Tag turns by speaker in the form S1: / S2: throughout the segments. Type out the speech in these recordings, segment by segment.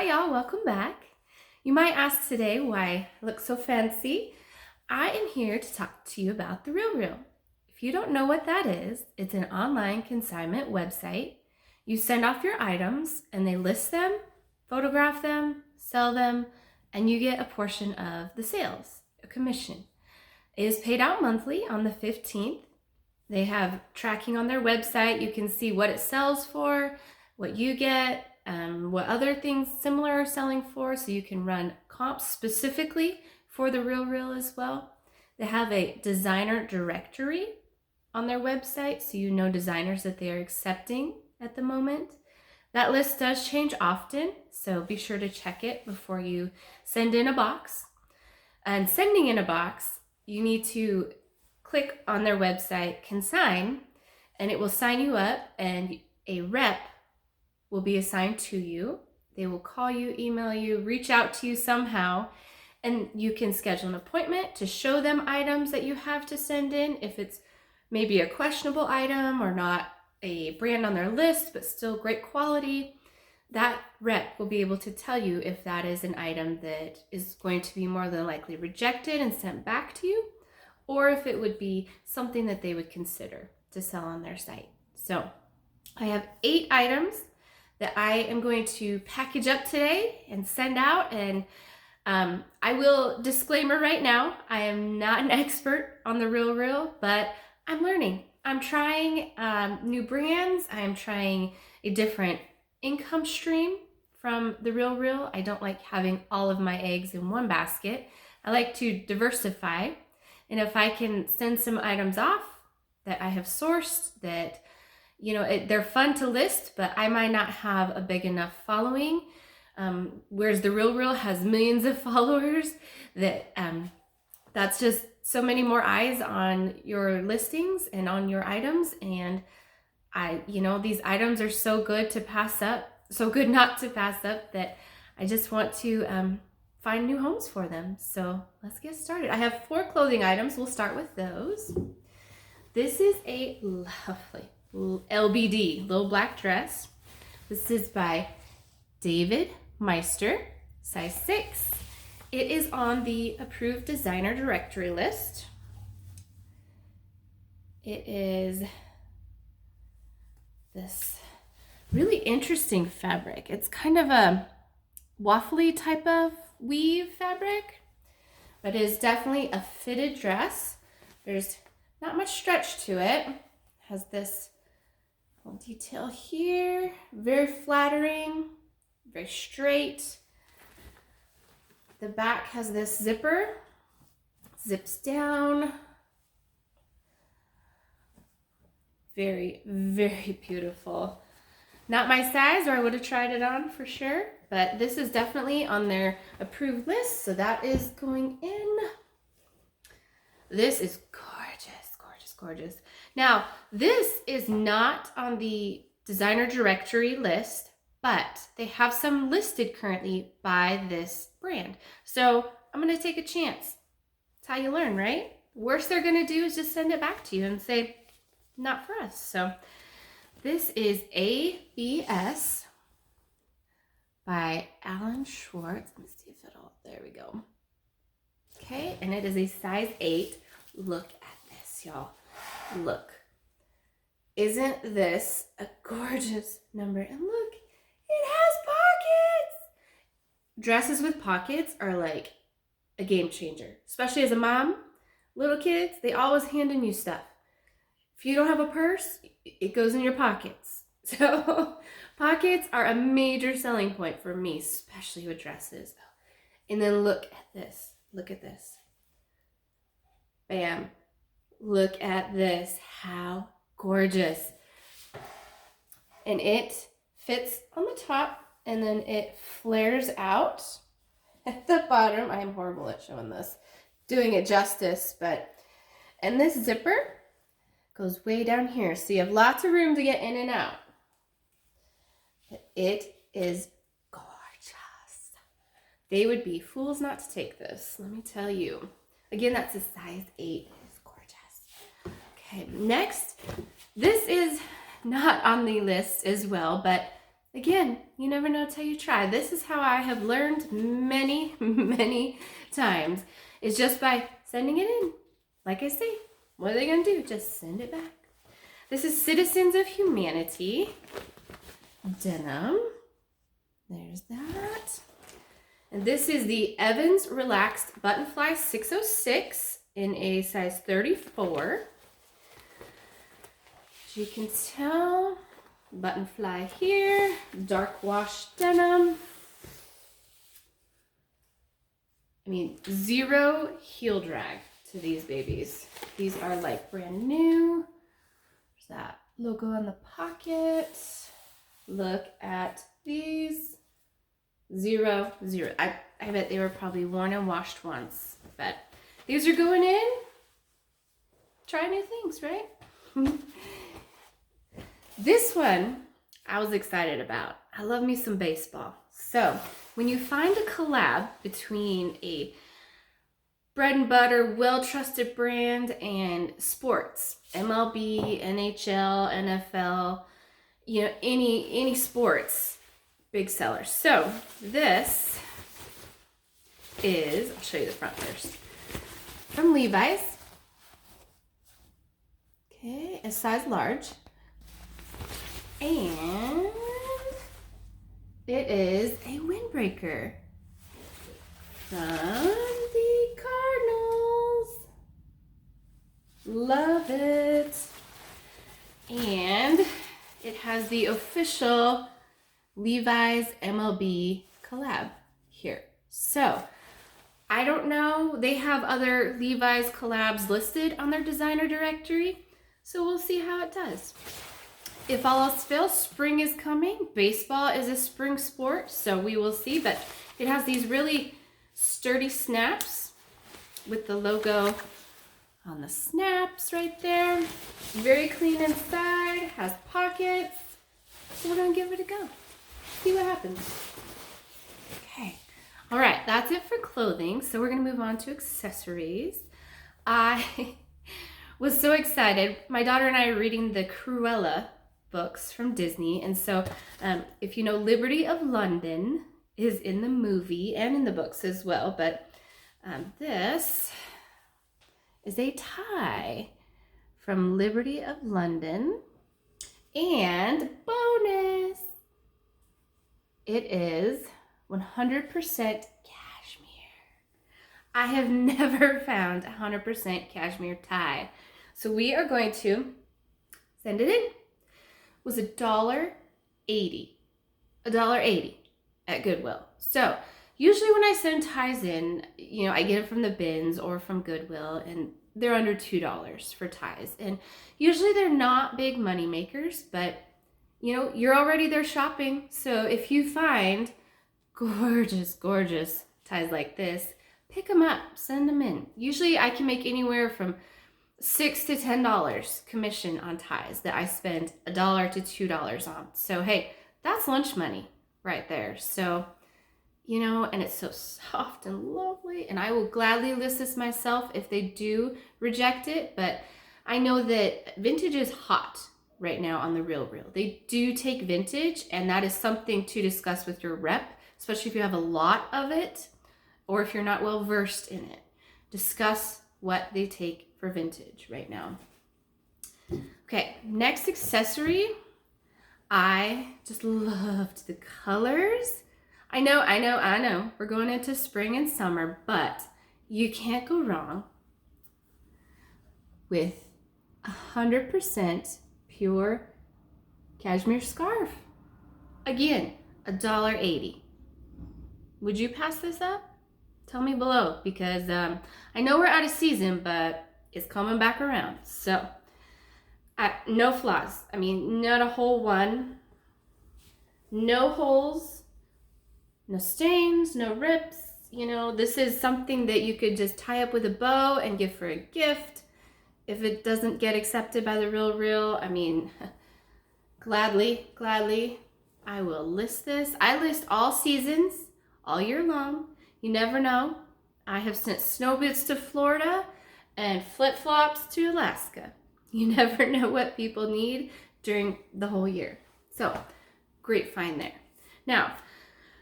S1: Hi y'all, welcome back. You might ask today why I look so fancy. I am here to talk to you about The RealReal. If you don't know what that is, it's an online consignment website. You send off your items and they list them, photograph them, sell them, and you get a portion of the sales, a commission. It is paid out monthly on the 15th. They have tracking on their website. You can see what it sells for, what you get, what other things similar are selling for, so you can run comps specifically for The RealReal as well. They have a designer directory on their website, so you know designers that they are accepting at the moment. That list does change often, so be sure to check it before you send in a box. And sending in a box, you need to click on their website, consign, and it will sign you up, and a rep will be assigned to you. They will call you, email you, reach out to you somehow, and you can schedule an appointment to show them items that you have to send in. If it's maybe a questionable item or not a brand on their list, but still great quality, that rep will be able to tell you if that is an item that is going to be more than likely rejected and sent back to you, or if it would be something that they would consider to sell on their site. So I have 8 items that I am going to package up today and send out. And I will disclaimer right now, I am not an expert on The RealReal, but I'm learning. I'm trying new brands. I am trying a different income stream from The RealReal. I don't like having all of my eggs in one basket. I like to diversify. And if I can send some items off that I have sourced that, you know, they're fun to list, but I might not have a big enough following. Whereas The RealReal has millions of followers, that's just so many more eyes on your listings and on your items. And these items are so good to pass up, so good not to pass up, that I just want to find new homes for them. So let's get started. I have 4 clothing items. We'll start with those. This is a lovely LBD, little black dress. This is by Meister, size 6. It is on the approved designer directory list. It is this really interesting fabric. It's kind of a waffly type of weave fabric, but it is definitely a fitted dress. There's not much stretch to it. It has this little detail here, very flattering, very straight. The back has this zipper, zips down. Very, very beautiful. Not my size, or I would have tried it on for sure, but this is definitely on their approved list, so that is going in. This is gorgeous, gorgeous, gorgeous. Now, this is not on the designer directory list, but they have some listed currently by this brand. So I'm going to take a chance. That's how you learn, right? Worst they're going to do is just send it back to you and say, not for us. So this is ABS by Schwartz. Let me see if it'll, there we go. Okay, and it is a size 8. Look at this, y'all. Look. Isn't this a gorgeous number? And look, it has pockets. Dresses with pockets are like a game changer, especially as a mom. Little kids, they always handing you stuff. If you don't have a purse, it goes in your pockets. So pockets are a major selling point for me, especially with dresses. And then look at this. Look at this. Bam. Look at this. How gorgeous. And it fits on the top, and then it flares out at the bottom. I am horrible at showing this, doing it justice, and this zipper goes way down here, so you have lots of room to get in and out. It is gorgeous. They would be fools not to take this, let me tell you. Again, that's a size 8. It's gorgeous. Okay, next, this is not on the list as well, but Again, you never know till you try. This is how I have learned many, many times. It's just by sending it in. Like I say, what are they going to do? Just send it back. This is Citizens of Humanity denim. There's that. And this is the Evans Relaxed Buttonfly 606 in a size 34. As you can tell, buttonfly here, dark wash denim. I mean, zero heel drag to these babies. These are like brand new. There's that logo on the pocket. Look at these. Zero. I bet they were probably worn and washed once. But these are going in. Try new things, right? This one I was excited about. I love me some baseball. So when you find a collab between a bread and butter, well-trusted brand and sports, MLB, NHL, NFL, you know, any sports, big sellers. So this is, I'll show you the front first, from Levi's. Okay, a size large. And it is a windbreaker from the Cardinals. Love it. And it has the official Levi's MLB collab here. So I don't know, they have other Levi's collabs listed on their designer directory, so we'll see how it does. If all else fails, spring is coming. Baseball is a spring sport, so we will see. But it has these really sturdy snaps with the logo on the snaps right there. Very clean inside, has pockets. So we're gonna give it a go. See what happens. Okay. All right, that's it for clothing. So we're gonna move on to accessories. I was so excited. My daughter and I are reading the Cruella books from Disney, and so if you know, Liberty of London is in the movie and in the books as well, but this is a tie from Liberty of London, and bonus, it is 100% cashmere. I have never found 100% cashmere tie, so we are going to send it in. Was $1.80. $1.80 at Goodwill. So usually when I send ties in, you know, I get it from the bins or from Goodwill, and they're under $2 for ties. And usually they're not big money makers, but you know, you're already there shopping. So if you find gorgeous, gorgeous ties like this, pick them up, send them in. Usually I can make anywhere from $6 to $10 commission on ties that I spend $1 to $2 on. So hey, that's lunch money right there. So, you know, and it's so soft and lovely, and I will gladly list this myself if they do reject it. But I know that vintage is hot right now on the Real. They do take vintage, and that is something to discuss with your rep, especially if you have a lot of it or if you're not well versed in it. Discuss what they take for vintage right now. Okay, next accessory. I just loved the colors. I know. We're going into spring and summer, but you can't go wrong with 100% pure cashmere scarf. Again, $1.80. Would you pass this up? Tell me below, because I know we're out of season, but it's coming back around. So no flaws. I mean, not a whole one. No holes, no stains, no rips. You know, this is something that you could just tie up with a bow and give for a gift. If it doesn't get accepted by the Real, I mean, gladly, I will list this. I list all seasons, all year long. You never know. I have sent snow boots to Florida and flip-flops to Alaska. You never know what people need during the whole year. So great find there. Now,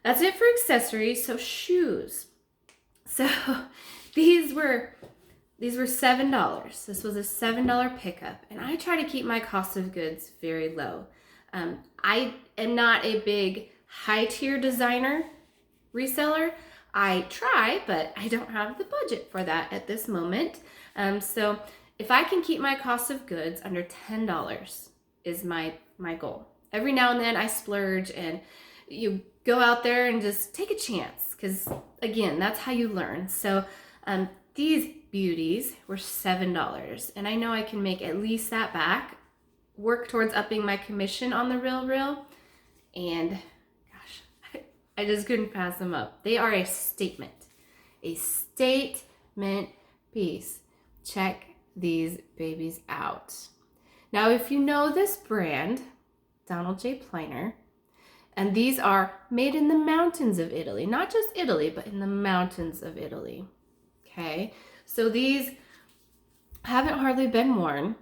S1: that's it for accessories. So shoes. So these were $7. This was a $7 pickup, and I try to keep my cost of goods very low. I am not a big high tier designer reseller. I try, but I don't have the budget for that at this moment. So if I can keep my cost of goods under $10 is my goal. Every now and then I splurge, and you go out there and just take a chance, because again, that's how you learn. So these beauties were $7, and I know I can make at least that back, work towards upping my commission on the Real, and gosh, I just couldn't pass them up. They are a statement piece. Check these babies out. Now, if you know this brand, Donald J. Pliner, and these are made in the mountains of Italy, not just Italy, but in the mountains of Italy. Okay, so these haven't hardly been worn,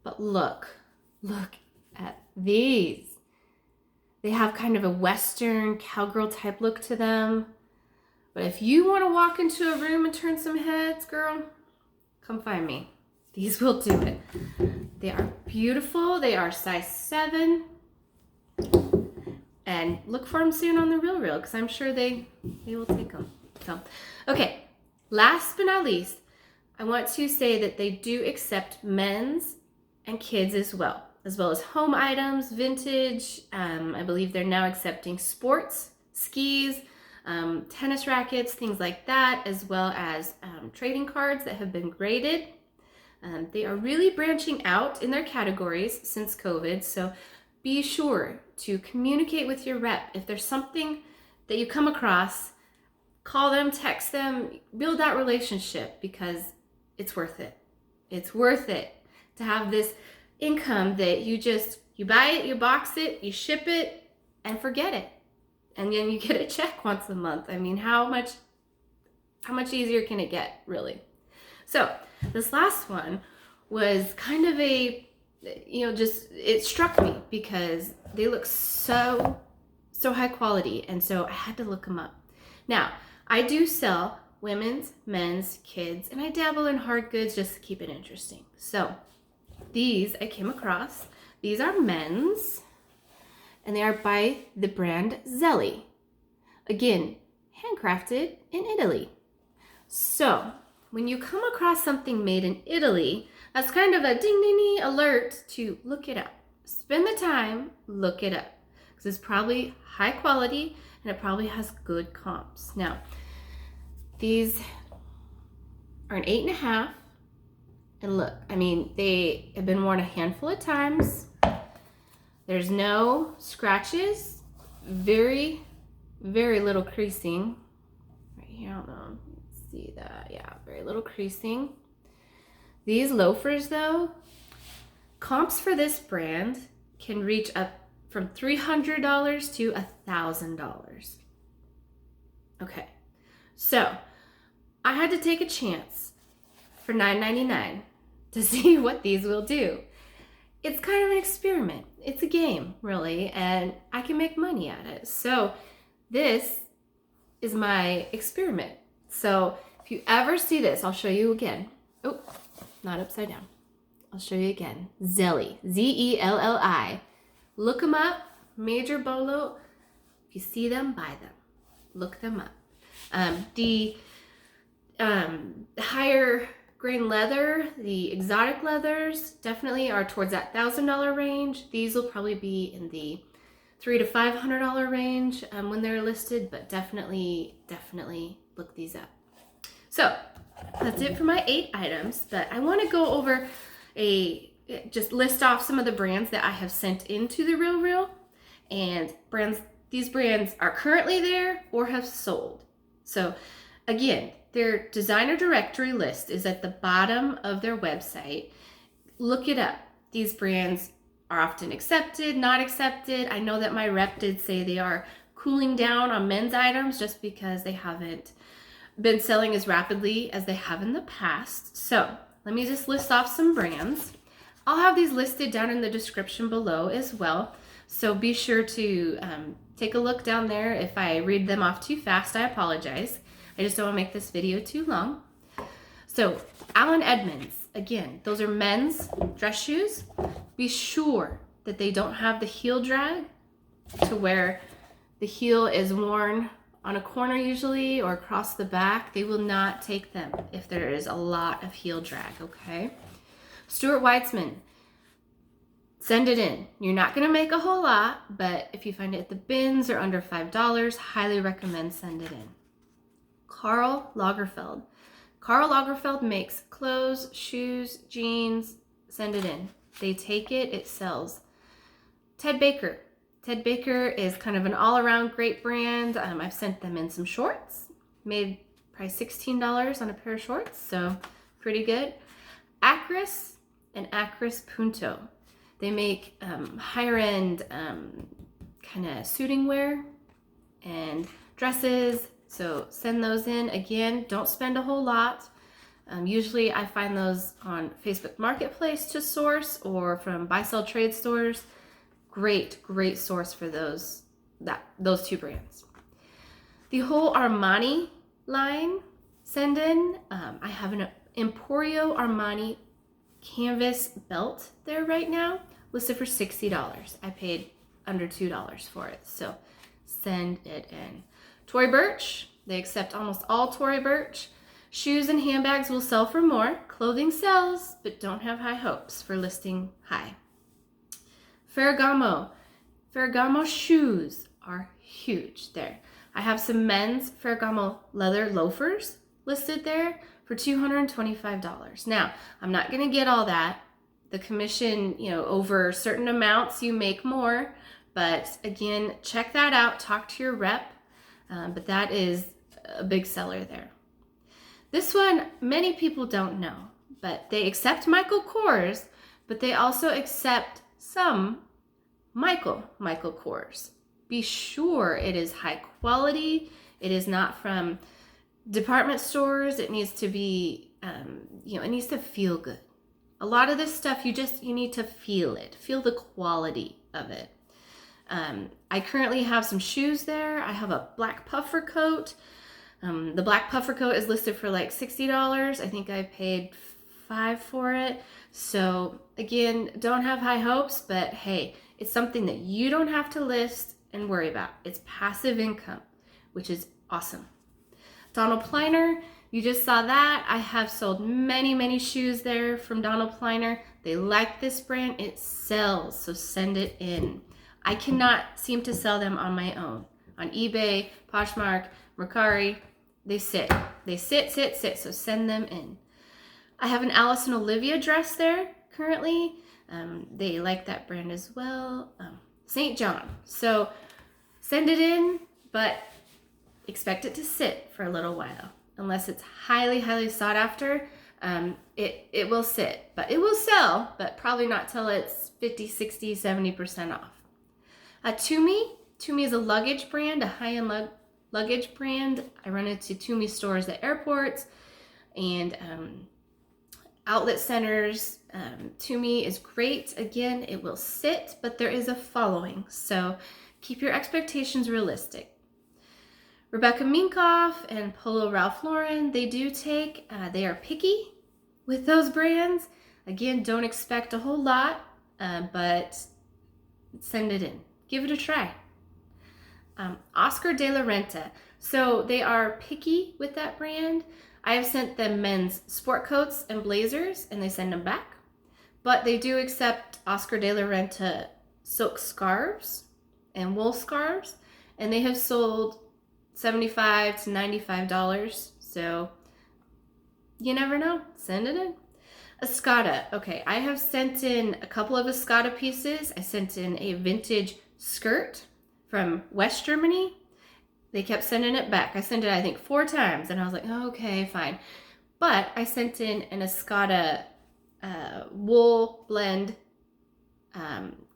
S1: but look at these. They have kind of a Western cowgirl type look to them. But if you want to walk into a room and turn some heads, girl, come find me. These will do it. They are beautiful. They are size 7. And look for them soon on the Real, because I'm sure they will take them. So, okay, last but not least, I want to say that they do accept men's and kids as well as home items, vintage. I believe they're now accepting sports, skis, tennis rackets, things like that, as well as trading cards that have been graded. They are really branching out in their categories since COVID, so be sure to communicate with your rep. If there's something that you come across, call them, text them, build that relationship, because it's worth it. It's worth it to have this income that you buy it, you box it, you ship it, and forget it. And then you get a check once a month. I mean, how much easier can it get, really? So this last one was kind of it struck me because they look so high quality, and so I had to look them up. Now, I do sell women's, men's, kids, and I dabble in hard goods just to keep it interesting. So these I came across. These are men's, and they are by the brand Zelli. Again, handcrafted in Italy. So when you come across something made in Italy, that's kind of a ding ding ding alert to look it up. Spend the time, look it up, because it's probably high quality and it probably has good comps. Now, these are an 8.5, and look, I mean, they have been worn a handful of times. There's no scratches, very, very little creasing. Right here, I don't know, see that, yeah, very little creasing. These loafers though, comps for this brand can reach up from $300 to $1,000. Okay, so I had to take a chance for $9.99 to see what these will do. It's kind of an experiment. It's a game, really, and I can make money at it. So this is my experiment. So if you ever see this, I'll show you again. Oh, not upside down. I'll show you again. Zelli, Zelli. Look them up, major bolo. If you see them, buy them. Look them up. The higher grain leather, the exotic leathers, definitely are towards that $1,000 range. These will probably be in the $300 to $500 range when they're listed, but definitely look these up. So that's it for my 8 items, but I want to go over just list off some of the brands that I have sent into the Real, and these brands are currently there or have sold. So again, their designer directory list is at the bottom of their website. Look it up. These brands are often accepted, not accepted. I know that my rep did say they are cooling down on men's items just because they haven't been selling as rapidly as they have in the past. So let me just list off some brands. I'll have these listed down in the description below as well. So be sure to take a look down there. If I read them off too fast, I apologize. I just don't want to make this video too long. So Edmonds, again, those are men's dress shoes. Be sure that they don't have the heel drag to where the heel is worn on a corner usually or across the back. They will not take them if there is a lot of heel drag, okay? Stuart Weitzman, send it in. You're not gonna make a whole lot, but if you find it at the bins or under $5, highly recommend send it in. Karl Lagerfeld. Karl Lagerfeld makes clothes, shoes, jeans, send it in. They take it, it sells. Ted Baker. Ted Baker is kind of an all-around great brand. I've sent them in some shorts. Made probably $16 on a pair of shorts, so pretty good. Akris and Akris Punto. They make higher-end kind of suiting wear and dresses, so send those in. Again, don't spend a whole lot. Usually I find those on Facebook Marketplace to source or from buy-sell trade stores. Great source for those two brands. The whole Armani line, send in. I have an Emporio Armani canvas belt there right now, listed for $60. I paid under $2 for it, so send it in. Tory Burch, they accept almost all Tory Burch. Shoes and handbags will sell for more. Clothing sells, but don't have high hopes for listing high. Ferragamo. Ferragamo shoes are huge there. I have some men's Ferragamo leather loafers listed there for $225. Now, I'm not going to get all that. The commission, over certain amounts, you make more. But again, check that out. Talk to your rep. But that is a big seller there. This one, many people don't know, but they accept Michael Kors, but they also accept some Michael Kors. Be sure it is high quality. It is not from department stores. It needs to be, it needs to feel good. A lot of this stuff, you need to feel it, feel the quality of it. I currently have some shoes there. I have a black puffer coat. The black puffer coat is listed for like $60. I think I paid $5 for it. So again, don't have high hopes, but hey, it's something that you don't have to list and worry about. It's passive income, which is awesome. Pliner, you just saw that. I have sold many shoes there from Pliner. They like this brand. It sells, so send it in. I cannot seem to sell them on my own. On eBay, Poshmark, Mercari, they sit, so send them in. I have an Alice and Olivia dress there currently. They like that brand as well. St. John. So send it in, but expect it to sit for a little while. Unless it's highly sought after, it will sit. But it will sell, but probably not till it's 50, 60, 70% off. Tumi is a luggage brand, a high-end luggage brand. I run into Tumi stores at airports and outlet centers. Tumi is great. Again, it will sit, but there is a following, so keep your expectations realistic. Rebecca Minkoff and Polo Ralph Lauren, they do take, they are picky with those brands. Again, don't expect a whole lot, but send it in. Give it a try. Oscar de la Renta. So they are picky with that brand. I have sent them men's sport coats and blazers, and they send them back. But they do accept Oscar de la Renta silk scarves and wool scarves, and they have sold $75 to $95. So you never know. Send it in. Escada. Okay, I have sent in a couple of Escada pieces. I sent in a vintage skirt from West Germany. They kept sending it back. I sent it, I think, 4 times, and I was like, oh, okay, fine. But I sent in an Escada wool blend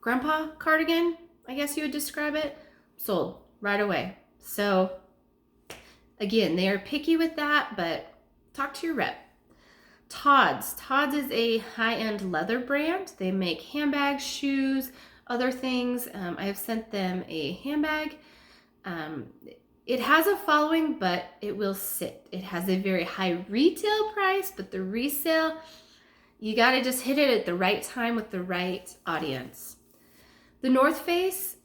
S1: grandpa cardigan, I guess you would describe it. Sold right away. So again, they are picky with that, but talk to your rep. Todd's is a high-end leather brand. They make handbags, shoes, other things. I have sent them a handbag. It has a following, but it will sit. It has a very high retail price, but the resale, you got to just hit it at the right time with the right audience. The North Face,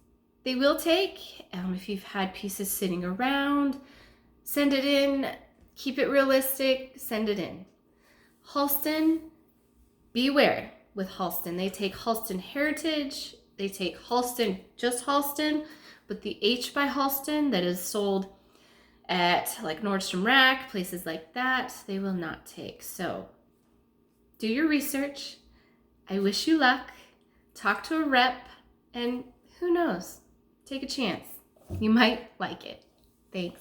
S1: they will take. If you've had pieces sitting around, send it in. Keep it realistic, send it in. Halston, beware with Halston. They take Halston Heritage. They take Halston, just Halston, but the H by Halston that is sold at like Nordstrom Rack, places like that, they will not take. So do your research. I wish you luck. Talk to a rep, and who knows? Take a chance. You might like it. Thanks.